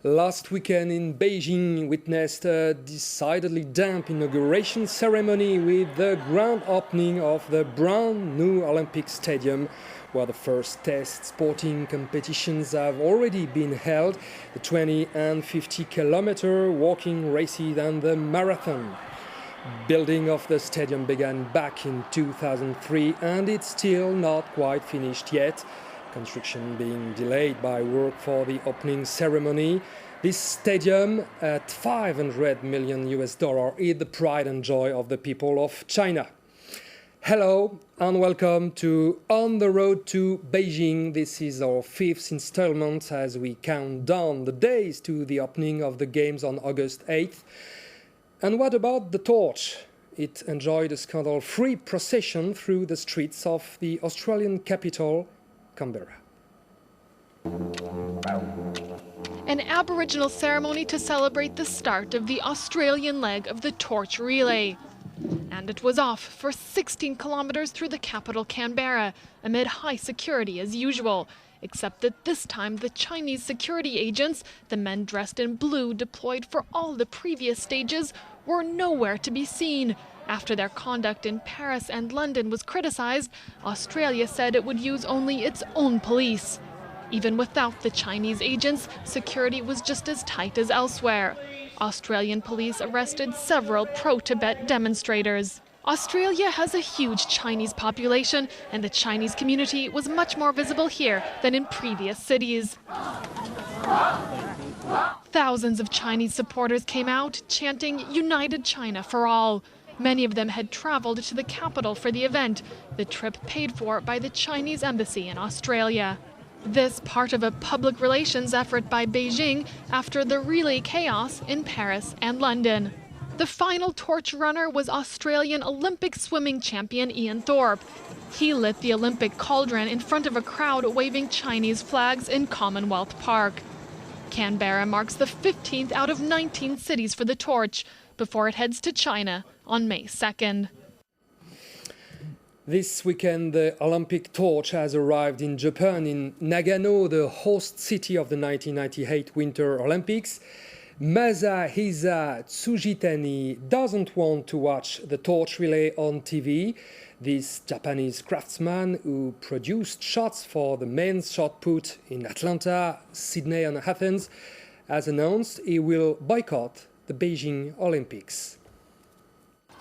Last weekend in Beijing witnessed a decidedly damp inauguration ceremony with the grand opening of the brand new Olympic Stadium, where the first test sporting competitions have already been held, the 20 and 50-kilometer walking races and the marathon. Building of the stadium began back in 2003 and it's still not quite finished yet. Construction being delayed by work for the opening ceremony. This stadium at $500 million is the pride and joy of the people of China. Hello and welcome to On the Road to Beijing. This is our fifth installment as we count down the days to the opening of the Games on August 8th. And what about the torch? It enjoyed a scandal-free procession through the streets of the Australian capital, Canberra. An Aboriginal ceremony to celebrate the start of the Australian leg of the torch relay. And it was off for 16 kilometres through the capital Canberra, amid high security as usual. Except that this time the Chinese security agents, the men dressed in blue deployed for all the previous stages, were nowhere to be seen. After their conduct in Paris and London was criticised, Australia said it would use only its own police. Even without the Chinese agents, security was just as tight as elsewhere. Australian police arrested several pro-Tibet demonstrators. Australia has a huge Chinese population, and the Chinese community was much more visible here than in previous cities. Thousands of Chinese supporters came out, chanting "United China for all." Many of them had traveled to the capital for the event, the trip paid for by the Chinese embassy in Australia. This part of a public relations effort by Beijing after the relay chaos in Paris and London. The final torch runner was Australian Olympic swimming champion Ian Thorpe. He lit the Olympic cauldron in front of a crowd waving Chinese flags in Commonwealth Park. Canberra marks the 15th out of 19 cities for the torch before it heads to China on May 2nd. This weekend, the Olympic torch has arrived in Japan, in Nagano, the host city of the 1998 Winter Olympics. Masahisa Tsujitani doesn't want to watch the torch relay on TV. This Japanese craftsman who produced shots for the men's shot put in Atlanta, Sydney and Athens has announced he will boycott the Beijing Olympics.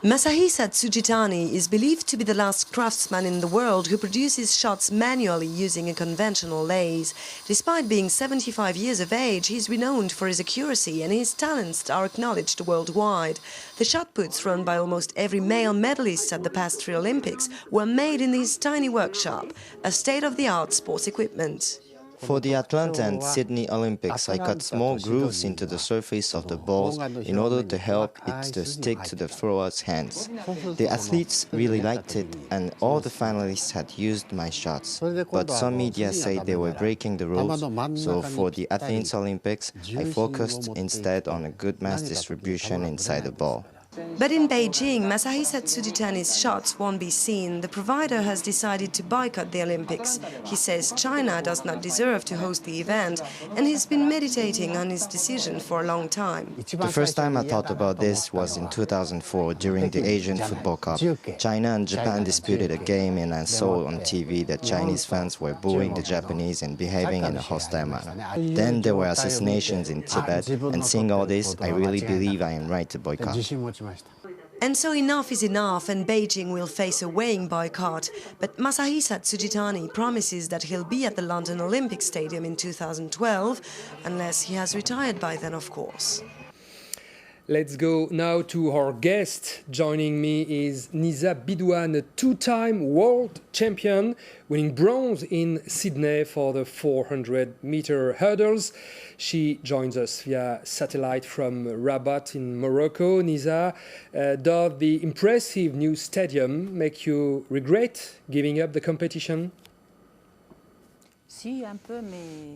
Masahisa Tsujitani is believed to be the last craftsman in the world who produces shots manually using a conventional lathe. Despite being 75 years of age, he's renowned for his accuracy and his talents are acknowledged worldwide. The shot puts run by almost every male medalist at the past 3 Olympics were made in his tiny workshop, a state-of-the-art sports equipment. For the Atlanta and Sydney Olympics, I cut small grooves into the surface of the balls in order to help it to stick to the thrower's hands. The athletes really liked it, and all the finalists had used my shots. But some media say they were breaking the rules, so for the Athens Olympics, I focused instead on a good mass distribution inside the ball. But in Beijing, Masahisa Tsujitani's shots won't be seen. The provider has decided to boycott the Olympics. He says China does not deserve to host the event, and he's been meditating on his decision for a long time. The first time I thought about this was in 2004 during the Asian Football Cup. China and Japan disputed a game, and I saw on TV that Chinese fans were booing the Japanese and behaving in a hostile manner. Then there were assassinations in Tibet, and seeing all this, I really believe I am right to boycott. And so enough is enough, and Beijing will face a weighing boycott. But Masahisa Tsujitani promises that he'll be at the London Olympic Stadium in 2012, unless he has retired by then, of course. Let's go now to our guest. Joining me is Nezha Bidouane, a two-time world champion, winning bronze in Sydney for the 400-meter hurdles. She joins us via satellite from Rabat in Morocco. Nezha, does the impressive new stadium make you regret giving up the competition?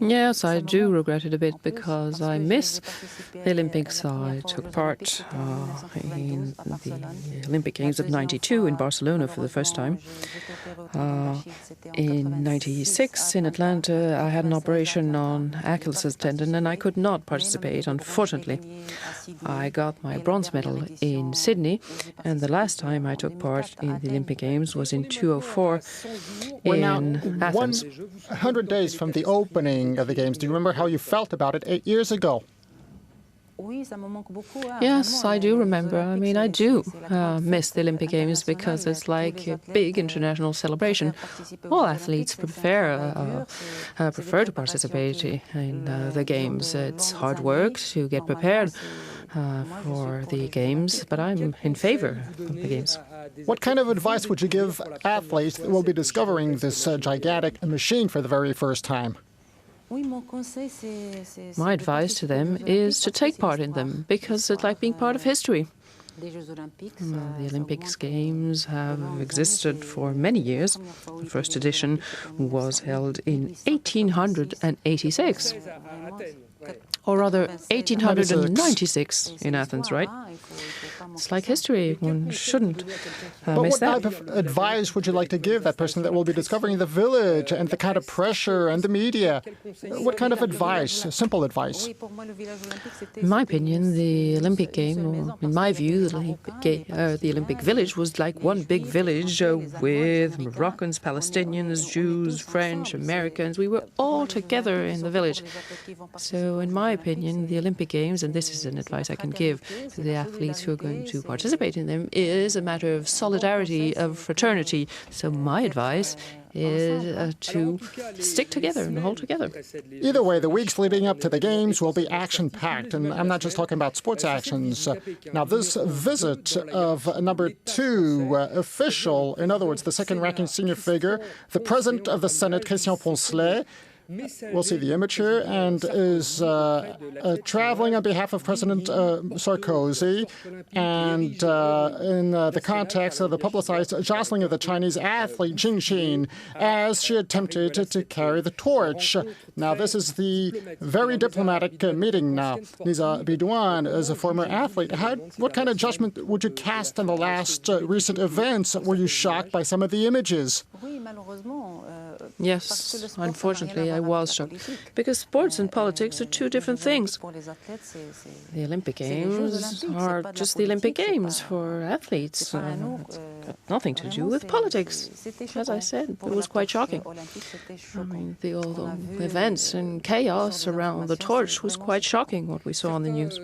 Yes, I do regret it a bit because I miss the Olympics. I took part in the Olympic Games of '92 in Barcelona for the first time. In '96 in Atlanta, I had an operation on Achilles tendon and I could not participate, unfortunately. I got my bronze medal in Sydney, and the last time I took part in the Olympic Games was in 2004 in Athens. 100 days from the opening of the Games, do you remember how you felt about it 8 years ago? Yes, I do remember. I mean, I do miss the Olympic Games because it's like a big international celebration. All athletes prefer to participate in the Games. It's hard work to get prepared for the Games, but I'm in favor of the Games. What kind of advice would you give athletes that will be discovering this gigantic machine for the very first time? My advice to them is to take part in them because it's like being part of history. The Olympic Games have existed for many years. The first edition was held in 1886. Or rather, 1896 in Athens, right? It's like history. One shouldn't miss that. What type of advice would you like to give that person that will be discovering the village and the kind of pressure and the media? What kind of advice, simple advice? In my opinion, the Olympic game, or in my view, the Olympic village was like one big village with Moroccans, Palestinians, Jews, French, Americans. We were all together in the village. So in my opinion, the Olympic Games, and this is an advice I can give to the athletes who are going to participate in them, is a matter of solidarity, of fraternity. So my advice is to stick together and hold together. Either way, the weeks leading up to the Games will be action-packed, and I'm not just talking about sports actions. Now, this visit of number 2 official, in other words, the second-ranking senior figure, the President of the Senate, Christian Poncelet, we'll see the image here, and is traveling on behalf of President Sarkozy, and in the context of the publicized jostling of the Chinese athlete Jing Xin as she attempted to carry the torch. Now, this is the very diplomatic meeting now. Nezha Bidouane is a former athlete. What kind of judgment would you cast on the last recent events? Were you shocked by some of the images? Yes, unfortunately, I was shocked, because sports and politics are two different things. The Olympic Games are just the Olympic Games for athletes. It's got nothing to do with politics. As I said, it was quite shocking. I mean, all the events and chaos around the torch was quite shocking, what we saw on the news.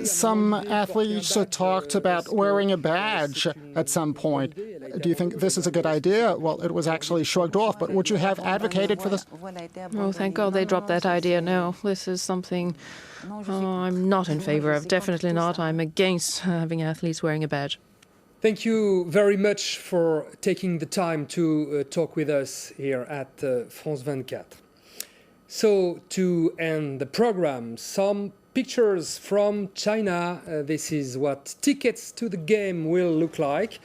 Some athletes talked about wearing a badge at some point. Do you think this is a good idea? Well, it was actually shrugged off, but would you have advocated for this? Oh, thank God they dropped that idea. No, this is something I'm not in favor of. Definitely not. I'm against having athletes wearing a badge. Thank you very much for taking the time to talk with us here at France 24. So, to end the program, some pictures from China. This is what tickets to the game will look like.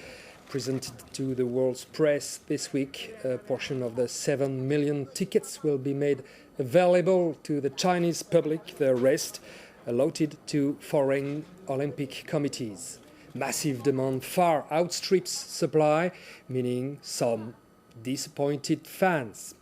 Presented to the world's press this week, a portion of the 7 million tickets will be made available to the Chinese public, the rest allotted to foreign Olympic committees. Massive demand far outstrips supply, meaning some disappointed fans.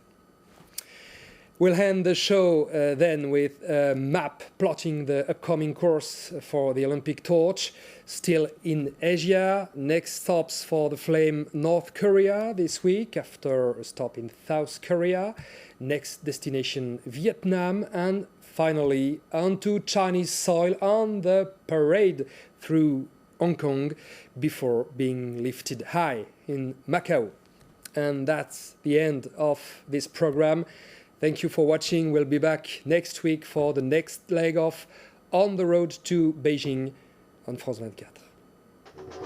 We'll end the show then with a map plotting the upcoming course for the Olympic torch. Still in Asia, next stops for the flame North Korea this week after a stop in South Korea. Next destination Vietnam, and finally onto Chinese soil on the parade through Hong Kong before being lifted high in Macau. And that's the end of this program. Thank you for watching. We'll be back next week for the next leg of On the Road to Beijing on France 24.